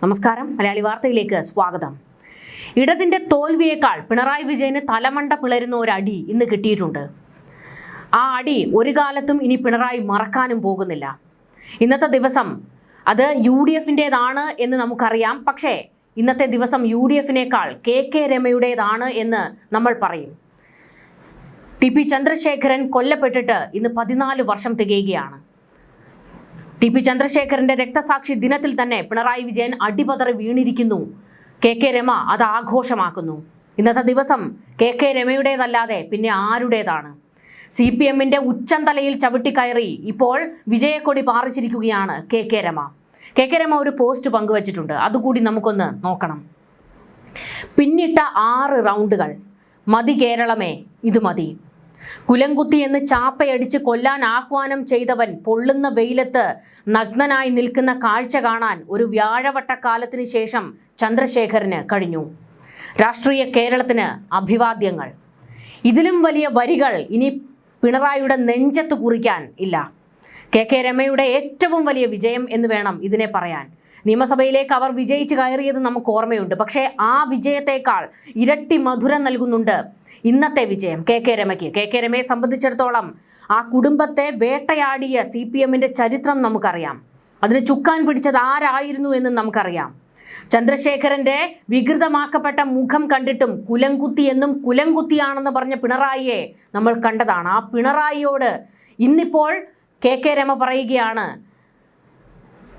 നമസ്കാരം, മലയാളി വാർത്തയിലേക്ക് സ്വാഗതം. ഇടതിന്റെ തോൽവിയേക്കാൾ പിണറായി വിജയന് തലമണ്ട പിളരുന്ന ഒരു അടി ഇന്ന് കിട്ടിയിട്ടുണ്ട്. ആ അടി ഒരു കാലത്തും ഇനി പിണറായി മറക്കാനും പോകുന്നില്ല. ഇന്നത്തെ ദിവസം അത് UDF-ന്റേതാണ് എന്ന് നമുക്കറിയാം. പക്ഷേ ഇന്നത്തെ ദിവസം UDF-നേക്കാൾ KK രമയുടേതാണ് എന്ന് നമ്മൾ പറയും. TP ചന്ദ്രശേഖരൻ കൊല്ലപ്പെട്ടിട്ട് ഇന്ന് 14 വർഷം തികയുകയാണ്. TP ചന്ദ്രശേഖരന്റെ രക്തസാക്ഷി ദിനത്തിൽ തന്നെ പിണറായി വിജയൻ അടിപതറി വീണിരിക്കുന്നു. KK രമ അത് ആഘോഷമാക്കുന്നു. ഇന്നത്തെ ദിവസം KK രമയുടേതല്ലാതെ പിന്നെ ആരുടേതാണ്? CPM-ന്റെ ഉച്ചന്തലയിൽ ചവിട്ടിക്കയറി ഇപ്പോൾ വിജയക്കൊടി പാറിച്ചിരിക്കുകയാണ് KK രമ. KK രമ ഒരു പോസ്റ്റ് പങ്കുവച്ചിട്ടുണ്ട്, അതുകൂടി നമുക്കൊന്ന് നോക്കണം. പിന്നിട്ട 6 റൗണ്ടുകൾ മതി കേരളമേ, ഇത് മതി. കുലംകുത്തി എന്ന് ചാപ്പയടിച്ച് കൊല്ലാൻ ആഹ്വാനം ചെയ്തവൻ പൊള്ളുന്ന വെയിലത്ത് നഗ്നനായി നിൽക്കുന്ന കാഴ്ച കാണാൻ ഒരു വ്യാഴവട്ടക്കാലത്തിന് ശേഷം ചന്ദ്രശേഖരന് കഴിഞ്ഞു. രാഷ്ട്രീയ കേരളത്തിന് അഭിവാദ്യങ്ങൾ. ഇതിലും വലിയ വരികൾ ഇനി പിണറായിയുടെ നെഞ്ചത്ത് കുറിക്കാൻ ഇല്ല. KK രമയുടെ ഏറ്റവും വലിയ വിജയം എന്ന് വേണം ഇതിനെ പറയാൻ. നിയമസഭയിലേക്ക് അവർ വിജയിച്ച് കയറിയത് നമുക്ക് ഓർമ്മയുണ്ട്. പക്ഷേ ആ വിജയത്തേക്കാൾ ഇരട്ടി മധുരം നൽകുന്നുണ്ട് ഇന്നത്തെ വിജയം KK രമയ്ക്ക്. KK രമയെ സംബന്ധിച്ചിടത്തോളം ആ കുടുംബത്തെ വേട്ടയാടിയ CPM-ന്റെ ചരിത്രം നമുക്കറിയാം. അതിന് ചുക്കാൻ പിടിച്ചത് ആരായിരുന്നു എന്ന് നമുക്കറിയാം. ചന്ദ്രശേഖരന്റെ വികൃതമാക്കപ്പെട്ട മുഖം കണ്ടിട്ടും കുലംകുത്തി എന്നും കുലംകുത്തിയാണെന്ന് പറഞ്ഞ പിണറായിയെ നമ്മൾ കണ്ടതാണ്. ആ പിണറായിയോട് ഇന്നിപ്പോൾ KK രമ പറയുകയാണ്,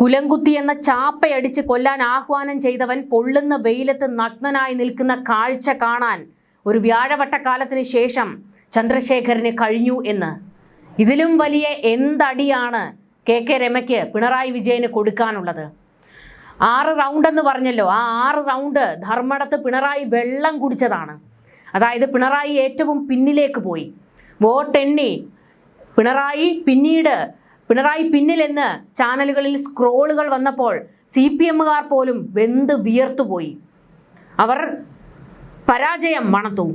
കുലംകുത്തി എന്ന ചാപ്പയടിച്ച് കൊല്ലാൻ ആഹ്വാനം ചെയ്തവൻ പൊള്ളുന്ന വെയിലത്ത് നഗ്നനായി നിൽക്കുന്ന കാഴ്ച കാണാൻ ഒരു വ്യാഴവട്ടക്കാലത്തിന് ശേഷം ചന്ദ്രശേഖരന് കഴിഞ്ഞു എന്ന്. ഇതിലും വലിയ എന്തടിയാണ് KK രമയ്ക്ക് പിണറായി വിജയന് കൊടുക്കാനുള്ളത്? 6 റൗണ്ട് എന്ന് പറഞ്ഞല്ലോ, ആ 6 റൗണ്ട് ധർമ്മടത്ത് പിണറായി വെള്ളം കുടിച്ചതാണ്. അതായത് പിണറായി ഏറ്റവും പിന്നിലേക്ക് പോയി വോട്ടെണ്ണി. പിണറായി പിന്നിലെന്ന് ചാനലുകളിൽ സ്ക്രോളുകൾ വന്നപ്പോൾ CPM-കാർ പോലും വെന്ത് വിയർത്തുപോയി. അവർ പരാജയം മണത്തു.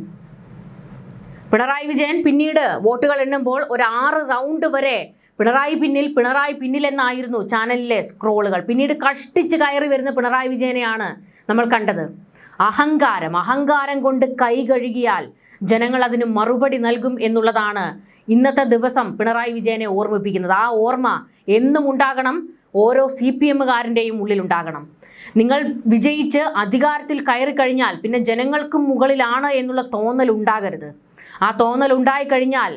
പിണറായി വിജയൻ പിന്നീട് വോട്ടുകൾ എണ്ണുമ്പോൾ ഒരു 6 റൗണ്ട് വരെ പിണറായി പിന്നിൽ എന്നായിരുന്നു ചാനലിലെ സ്ക്രോളുകൾ. പിന്നീട് കഷ്ടിച്ച് കയറി വരുന്ന പിണറായി വിജയനെയാണ് നമ്മൾ കണ്ടത്. അഹങ്കാരം കൊണ്ട് കൈ കഴുകിയാൽ ജനങ്ങൾ അതിന് മറുപടി നൽകും എന്നുള്ളതാണ് ഇന്നത്തെ ദിവസം പിണറായി വിജയനെ ഓർമ്മിപ്പിക്കുന്നത്. ആ ഓർമ്മ എന്നും ഉണ്ടാകണം, ഓരോ CPM-കാരൻ്റെയും ഉള്ളിലുണ്ടാകണം. നിങ്ങൾ വിജയിച്ച് അധികാരത്തിൽ കയറി കഴിഞ്ഞാൽ പിന്നെ ജനങ്ങൾക്കും മുകളിലാണ് എന്നുള്ള തോന്നൽ ഉണ്ടാകരുത്. ആ തോന്നൽ ഉണ്ടായിക്കഴിഞ്ഞാൽ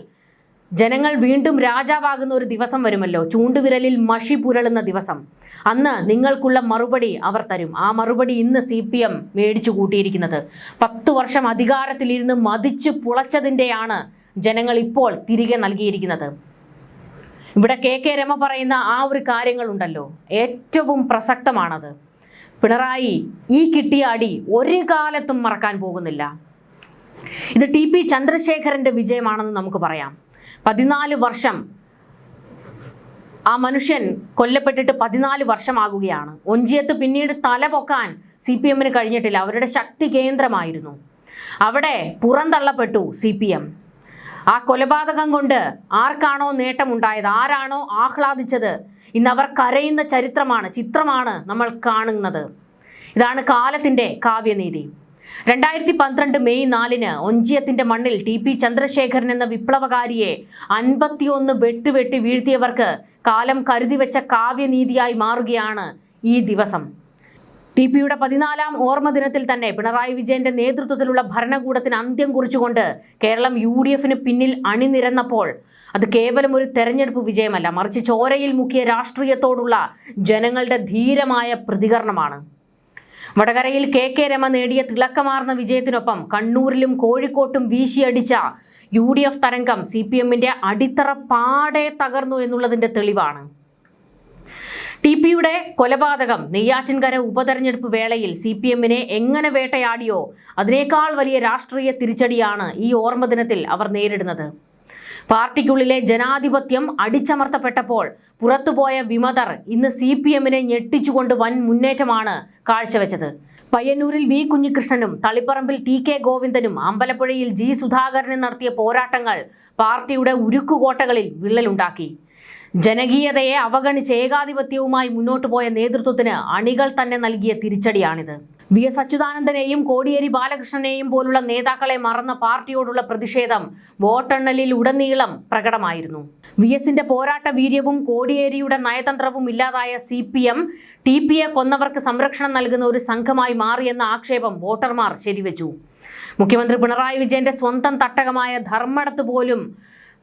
ജനങ്ങൾ വീണ്ടും രാജാവാകുന്ന ഒരു ദിവസം വരുമല്ലോ, ചൂണ്ടുവിരലിൽ മഷി പുരളുന്ന ദിവസം. അന്ന് നിങ്ങൾക്കുള്ള മറുപടി അവർ തരും. ആ മറുപടി ഇന്ന് CPM മേടിച്ചു കൂട്ടിയിരിക്കുന്നത്. 10 വർഷം അധികാരത്തിലിരുന്ന് മതിച്ചു പുളച്ചതിൻ്റെയാണ് ജനങ്ങൾ ഇപ്പോൾ തിരികെ നൽകിയിരിക്കുന്നത്. ഇവിടെ KK രമ പറയുന്ന ആ ഒരു കാര്യങ്ങളുണ്ടല്ലോ, ഏറ്റവും പ്രസക്തമാണത്. പിണറായി ഈ കിട്ടിയ അടി ഒരു കാലത്തും മറക്കാൻ പോകുന്നില്ല. ഇത് TP ചന്ദ്രശേഖരന്റെ വിജയമാണെന്ന് നമുക്ക് പറയാം. 14 വർഷം ആ മനുഷ്യൻ കൊല്ലപ്പെട്ടിട്ട് 14 വർഷമാകുകയാണ്. ഒഞ്ചിയത്ത് പിന്നീട് തല പൊക്കാൻ CPM-ന് കഴിഞ്ഞിട്ടില്ല. അവരുടെ ശക്തി കേന്ദ്രമായിരുന്നു. അവിടെ പുറന്തള്ളപ്പെട്ടു CPM. ആ കൊലപാതകം കൊണ്ട് ആർക്കാണോ നേട്ടമുണ്ടായത്, ആരാണോ ആഹ്ലാദിച്ചത്, ഇന്ന് അവർ കരയുന്ന ചിത്രമാണ് നമ്മൾ കാണുന്നത്. ഇതാണ് കാലത്തിൻ്റെ കാവ്യനീതി. 2012 മെയ് 4-ന് ഒഞ്ചിയത്തിന്റെ മണ്ണിൽ TP ചന്ദ്രശേഖരൻ എന്ന വിപ്ലവകാരിയെ 51 വെട്ടി വീഴ്ത്തിയവർക്ക് കാലം കരുതി വെച്ച കാവ്യനീതിയായി മാറുകയാണ് ഈ ദിവസം. TPയുടെ 14ാം ഓർമ്മ ദിനത്തിൽ തന്നെ പിണറായി വിജയന്റെ നേതൃത്വത്തിലുള്ള ഭരണകൂടത്തിന് അന്ത്യം കുറിച്ചുകൊണ്ട് കേരളം UDF-ന് പിന്നിൽ അണിനിരന്നപ്പോൾ അത് കേവലം ഒരു തെരഞ്ഞെടുപ്പ് വിജയമല്ല, മറിച്ച് ചോരയിൽ മുക്കിയ രാഷ്ട്രീയത്തോടുള്ള ജനങ്ങളുടെ ധീരമായ പ്രതികരണമാണ്. വടകരയിൽ KK രമ നേടിയ തിളക്കമാർന്ന വിജയത്തിനൊപ്പം കണ്ണൂരിലും കോഴിക്കോട്ടും വീശിയടിച്ച UDF തരംഗം CPM-ന്റെ അടിത്തറ പാടെ തകർന്നു എന്നുള്ളതിന്റെ തെളിവാണ്. TPയുടെ കൊലപാതകം നെയ്യാറ്റിൻകര ഉപതെരഞ്ഞെടുപ്പ് വേളയിൽ CPM-നെ എങ്ങനെ വേട്ടയാടിയോ അതിനേക്കാൾ വലിയ രാഷ്ട്രീയ തിരിച്ചടിയാണ് ഈ ഓർമ്മ ദിനത്തിൽ അവർ നേരിടുന്നത്. പാർട്ടിക്കുള്ളിലെ ജനാധിപത്യം അടിച്ചമർത്തപ്പെട്ടപ്പോൾ പുറത്തുപോയ വിമതർ ഇന്ന് CPM-നെ ഞെട്ടിച്ചുകൊണ്ട് വൻ മുന്നേറ്റമാണ് കാഴ്ചവെച്ചത്. പയ്യന്നൂരിൽ V കുഞ്ഞികൃഷ്ണനും തളിപ്പറമ്പിൽ TK ഗോവിന്ദനും അമ്പലപ്പുഴയിൽ G സുധാകരനും നടത്തിയ പോരാട്ടങ്ങൾ പാർട്ടിയുടെ ഉരുക്കുകോട്ടകളിൽ വിള്ളലുണ്ടാക്കി. ജനകീയതയെ അവഗണിച്ച് ഏകാധിപത്യവുമായി മുന്നോട്ട് പോയ നേതൃത്വത്തിന് അണികൾ തന്നെ നൽകിയ തിരിച്ചടിയാണിത്. വി.എസ്. അച്യുതാനന്ദനെയും കോടിയേരി ബാലകൃഷ്ണനെയും പോലുള്ള നേതാക്കളെ മറന്ന പാർട്ടിയോടുള്ള പ്രതിഷേധം വോട്ടെണ്ണലിൽ ഉടനീളം പ്രകടമായിരുന്നു. വി.എസിന്റെ പോരാട്ട വീര്യവും കോടിയേരിയുടെ നയതന്ത്രവും ഇല്ലാതായ CPM TPയെ കൊന്നവർക്ക് സംരക്ഷണം നൽകുന്ന ഒരു സംഘമായി മാറിയെന്ന ആക്ഷേപം വോട്ടർമാർ ശരിവെച്ചു. മുഖ്യമന്ത്രി പിണറായി വിജയന്റെ സ്വന്തം തട്ടകമായ ധർമ്മടത്ത് പോലും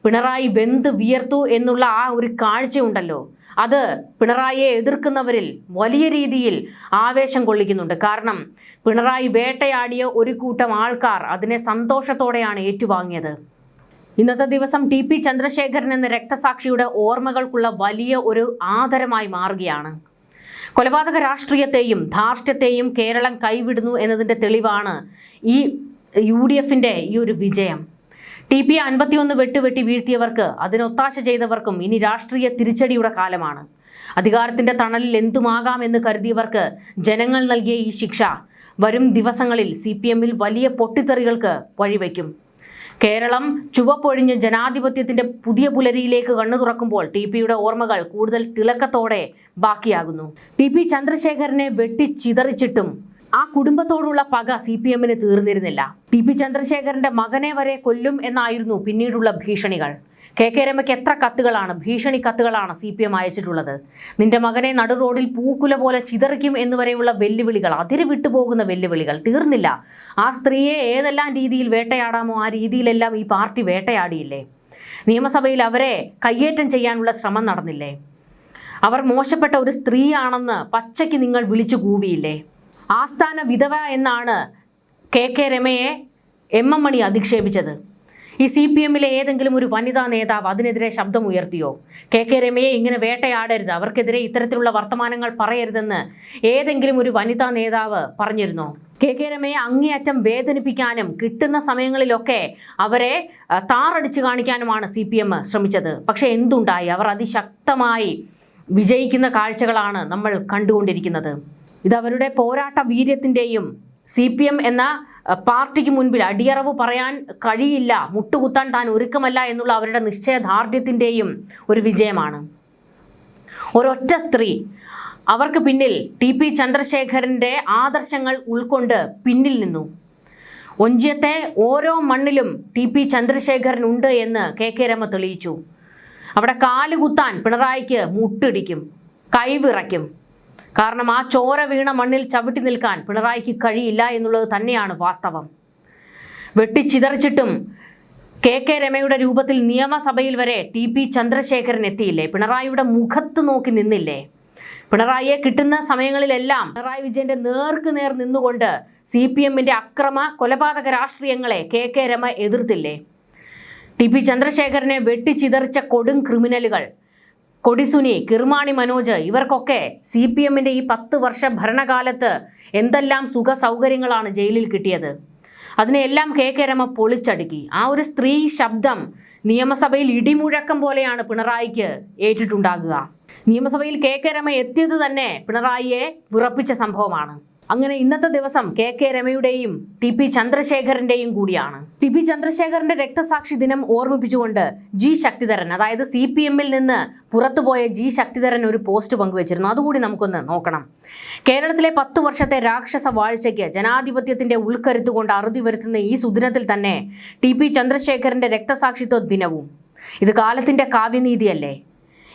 പിണറായി വെന്ത് വിയർത്തു എന്നുള്ള ആ ഒരു കാഴ്ചയുണ്ടല്ലോ, അത് പിണറായിയെ എതിർക്കുന്നവരിൽ വലിയ രീതിയിൽ ആവേശം കൊള്ളിക്കുന്നുണ്ട്. കാരണം പിണറായി വേട്ടയാടിയ ഒരു കൂട്ടം ആൾക്കാർ അതിനെ സന്തോഷത്തോടെയാണ് ഏറ്റുവാങ്ങിയത്. ഇന്നത്തെ ദിവസം TP ചന്ദ്രശേഖരൻ എന്ന രക്തസാക്ഷിയുടെ ഓർമ്മകൾക്കുള്ള വലിയ ഒരു ആദരമായി മാറുകയാണ്. കൊലപാതക രാഷ്ട്രീയത്തെയും ധാർഷ്ട്യത്തെയും കേരളം കൈവിടുന്നു എന്നതിൻ്റെ തെളിവാണ് ഈ UDFന്റെ ഈ ഒരു വിജയം. TP 51 വെട്ടുവെട്ടി വീഴ്ത്തിയവർക്ക്, അതിനൊത്താശ ചെയ്തവർക്കും ഇനി രാഷ്ട്രീയ തിരിച്ചടിയുടെ കാലമാണ്. അധികാരത്തിന്റെ തണലിൽ എന്തുമാകാമെന്ന് കരുതിയവർക്ക് ജനങ്ങൾ നൽകിയ ഈ ശിക്ഷ വരും ദിവസങ്ങളിൽ CPMൽ വലിയ പൊട്ടിത്തെറികൾക്ക് വഴിവെക്കും. കേരളം ചുവപ്പൊഴിഞ്ഞ് ജനാധിപത്യത്തിന്റെ പുതിയ പുലരിയിലേക്ക് കണ്ണു തുറക്കുമ്പോൾ TPയുടെ ഓർമ്മകൾ കൂടുതൽ തിളക്കത്തോടെ ബാക്കിയാകുന്നു. TP ചന്ദ്രശേഖരനെ വെട്ടിച്ചിതറിച്ചിട്ടും ആ കുടുംബത്തോടുള്ള പക CPMന് തീർന്നിരുന്നില്ല. TP ചന്ദ്രശേഖരന്റെ മകനെ വരെ കൊല്ലും എന്നായിരുന്നു പിന്നീടുള്ള ഭീഷണികൾ. KK രമയ്ക്ക് എത്ര കത്തുകളാണ്, ഭീഷണി കത്തുകളാണ് CPM അയച്ചിട്ടുള്ളത്. നിന്റെ മകനെ നടു റോഡിൽ പൂക്കുല പോലെ ചിതറിക്കും എന്നുവരെയുള്ള വെല്ലുവിളികൾ, അതിര് വിട്ടുപോകുന്ന വെല്ലുവിളികൾ തീർന്നില്ല. ആ സ്ത്രീയെ ഏതെല്ലാം രീതിയിൽ വേട്ടയാടാമോ ആ രീതിയിലെല്ലാം ഈ പാർട്ടി വേട്ടയാടിയില്ലേ? നിയമസഭയിൽ അവരെ കയ്യേറ്റം ചെയ്യാനുള്ള ശ്രമം നടന്നില്ലേ? അവർ മോശപ്പെട്ട ഒരു സ്ത്രീയാണെന്ന് പച്ചയ്ക്ക് നിങ്ങൾ വിളിച്ചു കൂവിയില്ലേ? ആസ്ഥാന വിധവ എന്നാണ് KK രമയെ MM മണി അധിക്ഷേപിച്ചത്. ഈ CPMലെ ഏതെങ്കിലും ഒരു വനിതാ നേതാവ് അതിനെതിരെ ശബ്ദമുയർത്തിയോ? KK രമയെ ഇങ്ങനെ വേട്ടയാടരുത്, അവർക്കെതിരെ ഇത്തരത്തിലുള്ള വർത്തമാനങ്ങൾ പറയരുതെന്ന് ഏതെങ്കിലും ഒരു വനിതാ നേതാവ് പറഞ്ഞിരുന്നോ? KK രമയെ അങ്ങേയറ്റം വേദനിപ്പിക്കാനും കിട്ടുന്ന സമയങ്ങളിലൊക്കെ അവരെ താറടിച്ചു കാണിക്കാനുമാണ് CPM ശ്രമിച്ചത്. പക്ഷെ എന്തുണ്ടായി? അവർ അതിശക്തമായി വിജയിക്കുന്ന കാഴ്ചകളാണ് നമ്മൾ കണ്ടുകൊണ്ടിരിക്കുന്നത്. ഇത് അവരുടെ പോരാട്ട വീര്യത്തിൻ്റെയും CPM എന്ന പാർട്ടിക്ക് മുൻപിൽ അടിയറവ് പറയാൻ കഴിയില്ല, മുട്ടുകുത്താൻ താൻ ഒരുക്കമല്ല എന്നുള്ള അവരുടെ നിശ്ചയദാർഢ്യത്തിൻ്റെയും ഒരു വിജയമാണ്. ഒരൊറ്റ സ്ത്രീ അവർക്ക് പിന്നിൽ TP ചന്ദ്രശേഖരൻ്റെ ആദർശങ്ങൾ ഉൾക്കൊണ്ട് പിന്നിൽ നിന്നു. ഒഞ്ചിയത്തെ ഓരോ മണ്ണിലും TP ചന്ദ്രശേഖരൻ ഉണ്ട് എന്ന് KK രമ തെളിയിച്ചു. അവിടെ കാലുകുത്താൻ പിണറായിക്ക് മുട്ടിടിക്കും, കൈവിറയ്ക്കും. കാരണം ആ ചോര വീണ മണ്ണിൽ ചവിട്ടി നിൽക്കാൻ പിണറായിക്ക് കഴിയില്ല എന്നുള്ളത് തന്നെയാണ് വാസ്തവം. വെട്ടിച്ചിതറിച്ചിട്ടും KK രമയുടെ രൂപത്തിൽ നിയമസഭയിൽ വരെ TP ചന്ദ്രശേഖരൻ എത്തിയില്ലേ? പിണറായിയുടെ മുഖത്ത് നോക്കി നിന്നില്ലേ? പിണറായിയെ കിട്ടുന്ന സമയങ്ങളിലെല്ലാം പിണറായി വിജയന്റെ നേർക്ക് നേർ നിന്നുകൊണ്ട് CPMന്റെ അക്രമ കൊലപാതക രാഷ്ട്രീയങ്ങളെ KK രമ എതിർത്തില്ലേ? TP ചന്ദ്രശേഖരനെ വെട്ടിച്ചിതറിച്ച കൊടും ക്രിമിനലുകൾ കൊടിസുനി, കിർമാണി മനോജ്, ഇവർക്കൊക്കെ CPMന്റെ ഈ 10 വർഷ ഭരണകാലത്ത് എന്തെല്ലാം സുഖ സൗകര്യങ്ങളാണ് ജയിലിൽ കിട്ടിയത്. അതിനെല്ലാം KK രമ പൊളിച്ചടുക്കി. ആ ഒരു സ്ത്രീ ശബ്ദം നിയമസഭയിൽ ഇടിമുഴക്കം പോലെയാണ് പിണറായിക്ക് ഏറ്റിട്ടുണ്ടാകുക. നിയമസഭയിൽ KK രമ എത്തിയത് തന്നെ പിണറായിയെ വിറപ്പിച്ച സംഭവമാണ്. അങ്ങനെ ഇന്നത്തെ ദിവസം KK രമയുടെയും TP ചന്ദ്രശേഖരന്റെയും കൂടിയാണ്. TP ചന്ദ്രശേഖരന്റെ രക്തസാക്ഷി ദിനം ഓർമ്മിപ്പിച്ചുകൊണ്ട് G ശക്തിധരൻ, അതായത് CPMൽ നിന്ന് പുറത്തുപോയ G ശക്തിധരൻ ഒരു പോസ്റ്റ് പങ്കുവച്ചിരുന്നു. അതുകൂടി നമുക്കൊന്ന് നോക്കണം. കേരളത്തിലെ 10 വർഷത്തെ രാക്ഷസ വാഴ്ചയ്ക്ക് ജനാധിപത്യത്തിന്റെ ഉൾക്കരുത്തുകൊണ്ട് അറുതി വരുത്തുന്ന ഈ സുദിനത്തിൽ തന്നെ TP ചന്ദ്രശേഖരന്റെ രക്തസാക്ഷിത്വ ദിനവും. ഇത് കാലത്തിന്റെ കാവ്യനീതിയല്ലേ?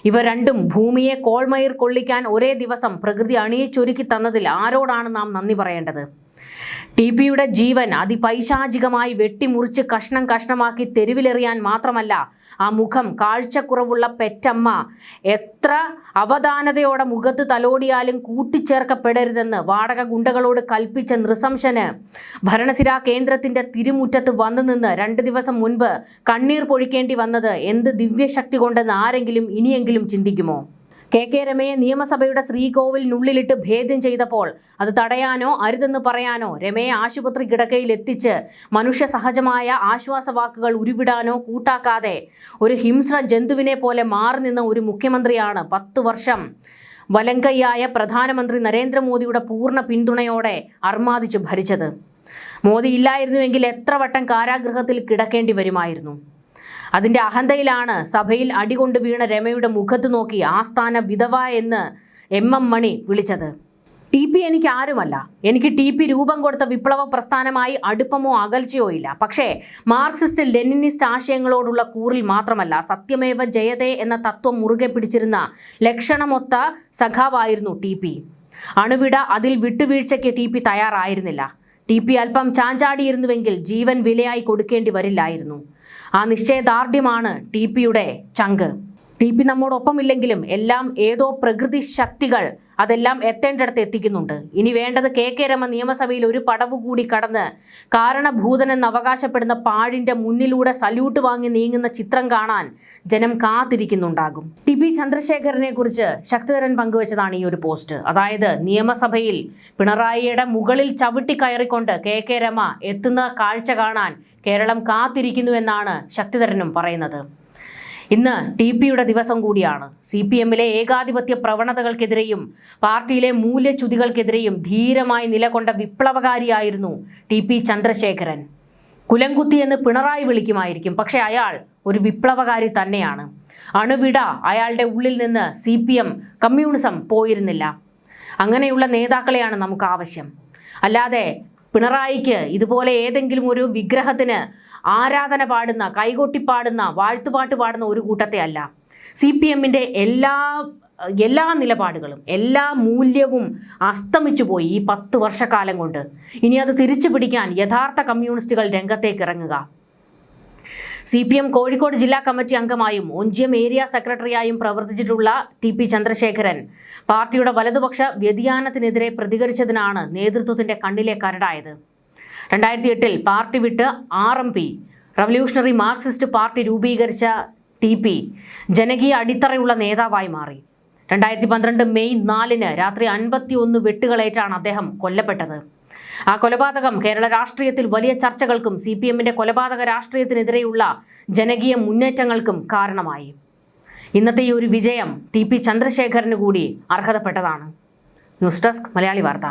ഇവ രണ്ടും ഭൂമിയെ കോൾമയിർ കൊള്ളിക്കാൻ ഒരേ ദിവസം പ്രകൃതി അണിയിച്ചൊരുക്കി തന്നതിൽ ആരോടാണ് നാം നന്ദി പറയേണ്ടത്? TPയുടെ ജീവൻ അതിപൈശാചികമായി വെട്ടിമുറിച്ച് കഷ്ണം കഷ്ണമാക്കി തെരുവിലെറിയാൻ മാത്രമല്ല, ആ മുഖം കാഴ്ചക്കുറവുള്ള പെറ്റമ്മ എത്ര അവധാനതയോടെ മുഖത്ത് തലോടിയാലും കൂട്ടിച്ചേർക്കപ്പെടരുതെന്ന് വാടക ഗുണ്ടകളോട് കൽപ്പിച്ച നൃശംസന് ഭരണസിരാ കേന്ദ്രത്തിന്റെ തിരുമുറ്റത്ത് വന്നു നിന്ന് 2 ദിവസം മുൻപ് കണ്ണീർ പൊഴിക്കേണ്ടി വന്നത് എന്ത് ദിവ്യശക്തി കൊണ്ടെന്ന് ആരെങ്കിലും ഇനിയെങ്കിലും ചിന്തിക്കുമോ? KK രമയെ നിയമസഭയുടെ ശ്രീകോവിലിനുള്ളിലിട്ട് ഭേദ്യം ചെയ്തപ്പോൾ അത് തടയാനോ അരുതെന്ന് പറയാനോ, രമയെ ആശുപത്രി കിടക്കയിൽ എത്തിച്ച് മനുഷ്യ സഹജമായ ആശ്വാസവാക്കുകൾ ഉരുവിടാനോ കൂട്ടാക്കാതെ ഒരു ഹിംസ്ര ജന്തുവിനെ പോലെ മാറി നിന്ന ഒരു മുഖ്യമന്ത്രിയാണ് 10 വർഷം വലങ്കയ്യായ പ്രധാനമന്ത്രി നരേന്ദ്രമോദിയുടെ പൂർണ്ണ പിന്തുണയോടെ അർമാദിച്ചു ഭരിച്ചത്. മോദി ഇല്ലായിരുന്നുവെങ്കിൽ എത്ര വട്ടം കാരാഗൃഹത്തിൽ കിടക്കേണ്ടി വരുമായിരുന്നു. അതിൻ്റെ അഹന്തയിലാണ് സഭയിൽ അടികൊണ്ട് വീണ രമയുടെ മുഖത്ത് നോക്കി ആസ്ഥാന വിധവ എന്ന് MM മണി വിളിച്ചത്. TP എനിക്ക് ആരുമല്ല. എനിക്ക് TP രൂപം കൊടുത്ത വിപ്ലവ പ്രസ്ഥാനമായി അടുപ്പമോ അകൽച്ചയോ ഇല്ല. പക്ഷേ മാർക്സിസ്റ്റ് ലെനിനിസ്റ്റ് ആശയങ്ങളോടുള്ള കൂറിൽ മാത്രമല്ല, സത്യമേവ ജയതേ എന്ന തത്വം മുറുകെ പിടിച്ചിരുന്ന ലക്ഷണമൊത്ത സഖാവായിരുന്നു TP. അണുവിട അതിൽ വിട്ടുവീഴ്ചയ്ക്ക് TP തയ്യാറായിരുന്നില്ല. TP അല്പം ചാഞ്ചാടിയിരുന്നുവെങ്കിൽ ജീവൻ വിലയായി കൊടുക്കേണ്ടി വരില്ലായിരുന്നു. ആ നിശ്ചയദാർഢ്യമാണ് TPയുടെ ചങ്ക്. TP നമ്മോടൊപ്പമില്ലെങ്കിലും എല്ലാം ഏതോ പ്രകൃതി ശക്തികൾ അതെല്ലാം എത്തേണ്ടിടത്ത് എത്തിക്കുന്നുണ്ട്. ഇനി വേണ്ടത് KK രമ നിയമസഭയിൽ ഒരു പടവ് കൂടി കടന്ന് കാരണഭൂതനെന്ന് അവകാശപ്പെടുന്ന പാഴിൻ്റെ മുന്നിലൂടെ സല്യൂട്ട് വാങ്ങി നീങ്ങുന്ന ചിത്രം കാണാൻ ജനം കാത്തിരിക്കുന്നുണ്ടാകും. TP ചന്ദ്രശേഖരനെ കുറിച്ച് ശക്തിധരൻ പങ്കുവച്ചതാണ് ഈ ഒരു പോസ്റ്റ്. അതായത് നിയമസഭയിൽ പിണറായിയുടെ മുകളിൽ ചവിട്ടി കയറിക്കൊണ്ട് KK രമ എത്തുന്ന കാഴ്ച കാണാൻ കേരളം കാത്തിരിക്കുന്നു എന്നാണ് ശക്തിധരനും പറയുന്നത്. ഇന്ന് TPയുടെ ദിവസം കൂടിയാണ്. CPMലെ ഏകാധിപത്യ പ്രവണതകൾക്കെതിരെയും പാർട്ടിയിലെ മൂല്യച്യുതികൾക്കെതിരെയും ധീരമായി നിലകൊണ്ട വിപ്ലവകാരിയായിരുന്നു TP ചന്ദ്രശേഖരൻ. കുലംകുത്തി എന്ന് പിണറായി വിളിക്കുമായിരിക്കും, പക്ഷേ അയാൾ ഒരു വിപ്ലവകാരി തന്നെയാണ്. അണുവിട അയാളുടെ ഉള്ളിൽ നിന്ന് CPM കമ്മ്യൂണിസം പോയിരുന്നില്ല. അങ്ങനെയുള്ള നേതാക്കളെയാണ് നമുക്ക് ആവശ്യം. അല്ലാതെ പിണറായിക്ക് ഇതുപോലെ ഏതെങ്കിലും ഒരു വിഗ്രഹത്തിന് ആരാധന പാടുന്ന, കൈകൊട്ടിപ്പാടുന്ന, വാഴ്ത്തുപാട്ട് പാടുന്ന ഒരു കൂട്ടത്തെ അല്ല. CPMൻ്റെ എല്ലാ നിലപാടുകളും എല്ലാ മൂല്യവും അസ്തമിച്ചു പോയി ഈ 10 വർഷക്കാലം കൊണ്ട്. ഇനി അത് തിരിച്ചു പിടിക്കാൻ യഥാർത്ഥ കമ്മ്യൂണിസ്റ്റുകൾ രംഗത്തേക്ക് ഇറങ്ങുക. CPM കോഴിക്കോട് ജില്ലാ കമ്മിറ്റി അംഗമായും ഒഞ്ചിയം ഏരിയ സെക്രട്ടറിയായും പ്രവർത്തിച്ചിട്ടുള്ള TP ചന്ദ്രശേഖരൻ പാർട്ടിയുടെ വലതുപക്ഷ വ്യതിയാനത്തിനെതിരെ പ്രതികരിച്ചതിനാണ് നേതൃത്വത്തിൻ്റെ കണ്ണിലെ കരടായത്. 2008 പാർട്ടി വിട്ട് RMP റവല്യൂഷണറി മാർക്സിസ്റ്റ് പാർട്ടി രൂപീകരിച്ച TP ജനകീയ അടിത്തറയുള്ള നേതാവായി മാറി. 2012 മെയ് 4 രാത്രി 51 വെട്ടുകളേറ്റാണ് അദ്ദേഹം കൊല്ലപ്പെട്ടത്. ആ കൊലപാതകം കേരള രാഷ്ട്രീയത്തിൽ വലിയ ചർച്ചകൾക്കും CPMൻ്റെ കൊലപാതക രാഷ്ട്രീയത്തിനെതിരെയുള്ള ജനകീയ മുന്നേറ്റങ്ങൾക്കും കാരണമായി. ഇന്നത്തെ ഈ ഒരു വിജയം TP ചന്ദ്രശേഖരന് കൂടി അർഹതപ്പെട്ടതാണ്. ന്യൂസ് ഡെസ്ക് മലയാളി വാർത്ത.